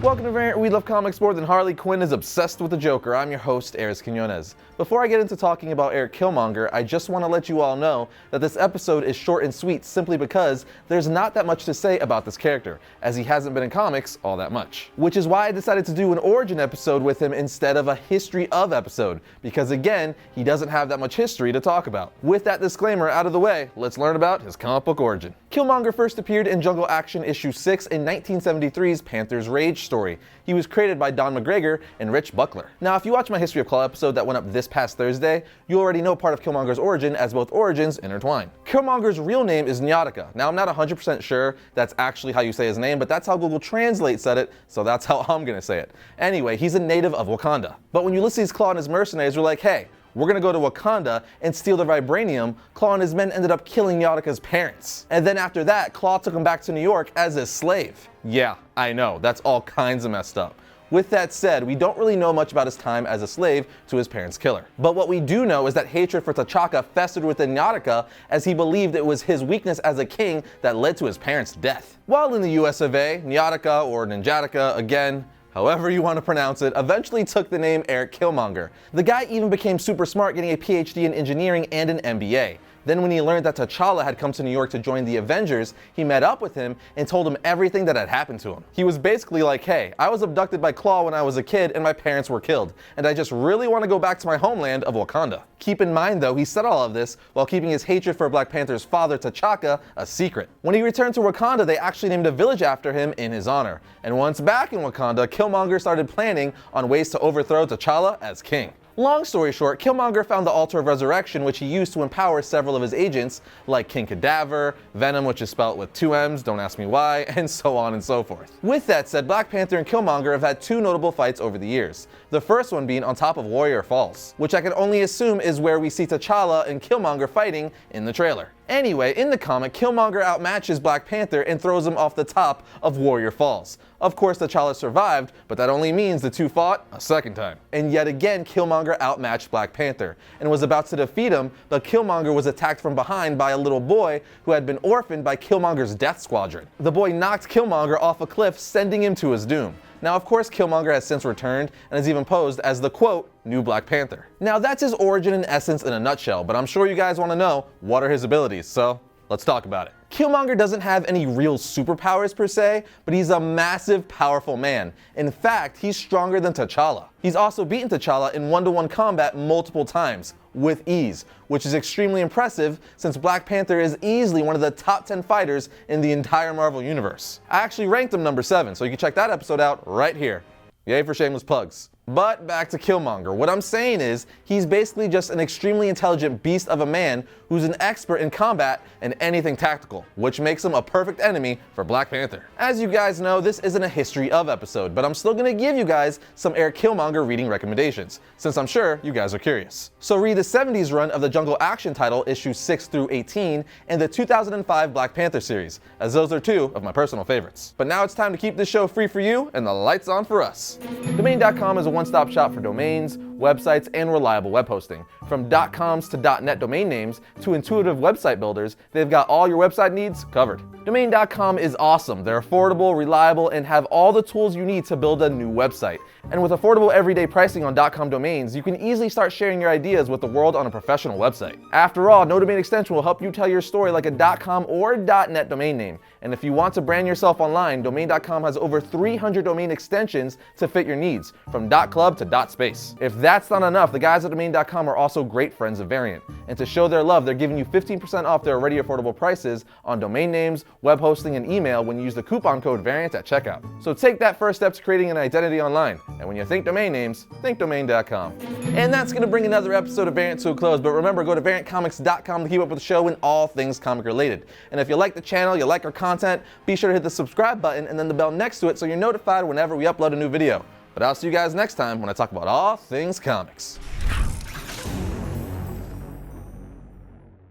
Welcome to Variant, where we love comics more than Harley Quinn is obsessed with the Joker. I'm your host, Erik Killmonger. Before I get into talking about Erik Killmonger, I just want to let you all know that this episode is short and sweet simply because there's not that much to say about this character, as he hasn't been in comics all that much. Which is why I decided to do an origin episode with him instead of a history of episode, because again, he doesn't have that much history to talk about. With that disclaimer out of the way, let's learn about his comic book origin. Killmonger first appeared in Jungle Action issue 6 in 1973's Panther's Rage story. He was created by Don McGregor and Rich Buckler. Now, if you watch my History of Claw episode that went up this past Thursday, you already know part of Killmonger's origin, as both origins intertwine. Killmonger's real name is Nyadaka. Now, I'm not 100% sure that's actually how you say his name, but that's how Google Translate said it, so that's how I'm gonna say it. Anyway, he's a native of Wakanda. But when Ulysses Claw and his mercenaries were like, hey, we're gonna go to Wakanda and steal the vibranium, Claw and his men ended up killing Nyadaka's parents. And then after that, Claw took him back to New York as his slave. Yeah, I know, that's all kinds of messed up. With that said, we don't really know much about his time as a slave to his parents' killer. But what we do know is that hatred for T'Chaka festered within Nyadaka, as he believed it was his weakness as a king that led to his parents' death. While in the US of A, Nyadaka, or Ninjadaka again, however you want to pronounce it, eventually took the name Erik Killmonger. The guy even became super smart, getting a PhD in engineering and an MBA. Then when he learned that T'Challa had come to New York to join the Avengers, he met up with him and told him everything that had happened to him. He was basically like, hey, I was abducted by Claw when I was a kid and my parents were killed, and I just really want to go back to my homeland of Wakanda. Keep in mind though, he said all of this while keeping his hatred for Black Panther's father, T'Chaka, a secret. When he returned to Wakanda, they actually named a village after him in his honor. And once back in Wakanda, Killmonger started planning on ways to overthrow T'Challa as king. Long story short, Killmonger found the Altar of Resurrection, which he used to empower several of his agents, like King Cadaver, Venom, which is spelled with 2 M's, don't ask me why, and so on and so forth. With that said, Black Panther and Killmonger have had 2 notable fights over the years. The first one being on top of Warrior Falls, which I can only assume is where we see T'Challa and Killmonger fighting in the trailer. Anyway, in the comic, Killmonger outmatches Black Panther and throws him off the top of Warrior Falls. Of course, T'Challa survived, but that only means the two fought a second time. And yet again, Killmonger outmatched Black Panther and was about to defeat him, but Killmonger was attacked from behind by a little boy who had been orphaned by Killmonger's death squadron. The boy knocked Killmonger off a cliff, sending him to his doom. Now, of course, Killmonger has since returned and has even posed as the, quote, new Black Panther. Now, that's his origin in essence in a nutshell, but I'm sure you guys want to know what are his abilities, so let's talk about it. Killmonger doesn't have any real superpowers per se, but he's a massive, powerful man. In fact, he's stronger than T'Challa. He's also beaten T'Challa in 1-to-1 combat multiple times, with ease, which is extremely impressive since Black Panther is easily one of the top 10 fighters in the entire Marvel Universe. I actually ranked him number 7, so you can check that episode out right here. Yay for shameless plugs. But back to Killmonger. What I'm saying is, he's basically just an extremely intelligent beast of a man who's an expert in combat and anything tactical, which makes him a perfect enemy for Black Panther. As you guys know, this isn't a history of episode, but I'm still gonna give you guys some Erik Killmonger reading recommendations, since I'm sure you guys are curious. So read the 70s run of the Jungle Action title, issues 6 through 18, and the 2005 Black Panther series, as those are 2 of my personal favorites. But now it's time to keep this show free for you and the lights on for us. Domain.com is a one-stop shop for domains, websites, and reliable web hosting. From .coms to .net domain names to intuitive website builders, they've got all your website needs covered. Domain.com is awesome. They're affordable, reliable, and have all the tools you need to build a new website. And with affordable everyday pricing on .com domains, you can easily start sharing your ideas with the world on a professional website. After all, no domain extension will help you tell your story like a .com or .net domain name. And if you want to brand yourself online, Domain.com has over 300 domain extensions to fit your needs, from .club to .space. If that's not enough, the guys at Domain.com are also great friends of Variant. And to show their love, they're giving you 15% off their already affordable prices on domain names, web hosting, and email when you use the coupon code VARIANT at checkout. So take that first step to creating an identity online. And when you think domain names, think Domain.com. And that's going to bring another episode of Variant to a close. But remember, go to VariantComics.com to keep up with the show and all things comic related. And if you like the channel, you like our content, be sure to hit the subscribe button and then the bell next to it so you're notified whenever we upload a new video. But I'll see you guys next time when I talk about all things comics.